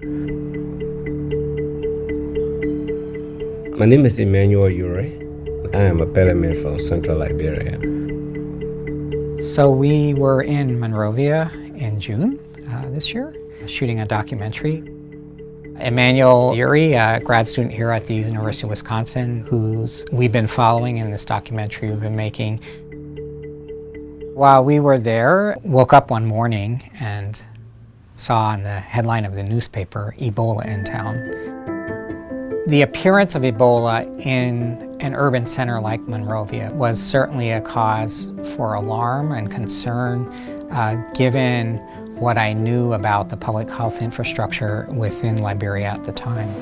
My name is Emmanuel Ure. I am a bellman from Central Liberia. So we were in Monrovia in June this year, shooting a documentary. Emmanuel Ure, a grad student here at the University of Wisconsin, we've been following in this documentary we've been making. While we were there, woke up one morning and saw on the headline of the newspaper, Ebola in town. The appearance of Ebola in an urban center like Monrovia was certainly a cause for alarm and concern, given what I knew about the public health infrastructure within Liberia at the time.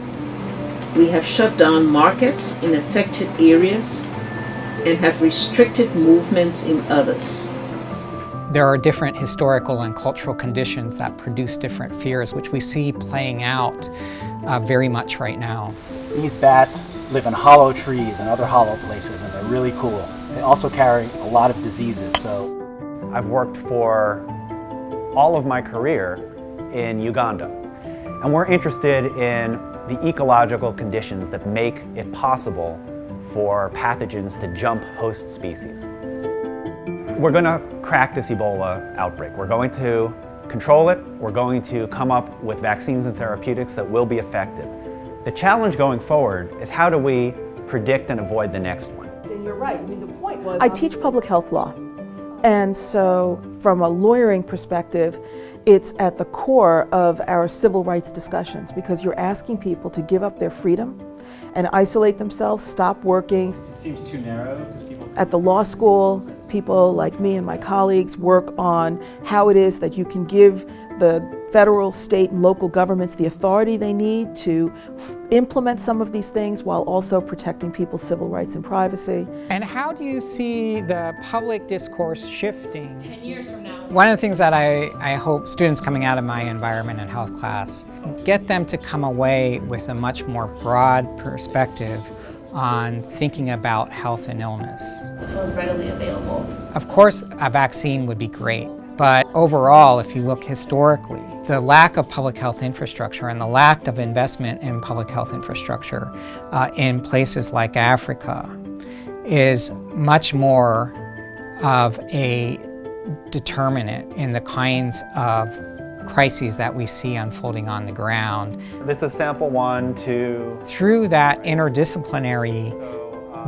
We have shut down markets in affected areas and have restricted movements in others. There are different historical and cultural conditions that produce different fears, which we see playing out very much right now. These bats live in hollow trees and other hollow places, and they're really cool. They also carry a lot of diseases. So I've worked for all of my career in Uganda, and we're interested in the ecological conditions that make it possible for pathogens to jump host species. We're going to crack this Ebola outbreak. We're going to control it. We're going to come up with vaccines and therapeutics that will be effective. The challenge going forward is how do we predict and avoid the next one? Then you're right. I mean, the point was... I teach public health law. And so from a lawyering perspective, it's at the core of our civil rights discussions because you're asking people to give up their freedom and isolate themselves, stop working. it seems too narrow because people... At the law school, people like me and my colleagues work on how it is that you can give the federal, state, and local governments the authority they need to implement some of these things while also protecting people's civil rights and privacy. And how do you see the public discourse shifting 10 years from now? One of the things that I hope students coming out of my environment and health class, get them to come away with a much more broad perspective on thinking about health and illness. Which was readily available. Of course, a vaccine would be great, but overall, if you look historically, the lack of public health infrastructure and the lack of investment in public health infrastructure in places like Africa is much more of a determinant in the kinds of crises that we see unfolding on the ground. This is sample 1, 2. Through that interdisciplinary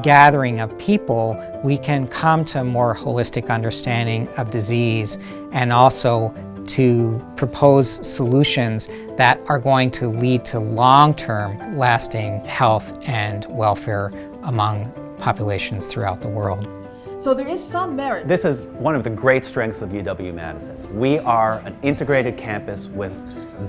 gathering of people, we can come to a more holistic understanding of disease and also to propose solutions that are going to lead to long-term lasting health and welfare among populations throughout the world. So there is some merit. This is one of the great strengths of UW-Madison. We are an integrated campus with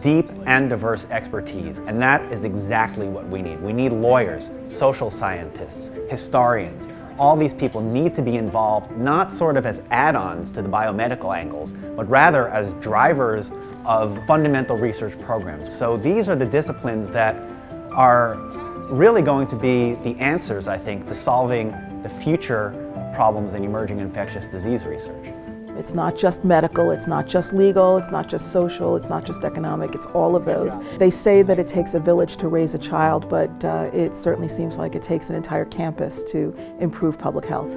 deep and diverse expertise, and that is exactly what we need. We need lawyers, social scientists, historians. All these people need to be involved, not sort of as add-ons to the biomedical angles, but rather as drivers of fundamental research programs. So these are the disciplines that are really going to be the answers, I think, to solving the future problems in emerging infectious disease research. It's not just medical, it's not just legal, it's not just social, it's not just economic, it's all of those. They say that it takes a village to raise a child, but it certainly seems like it takes an entire campus to improve public health.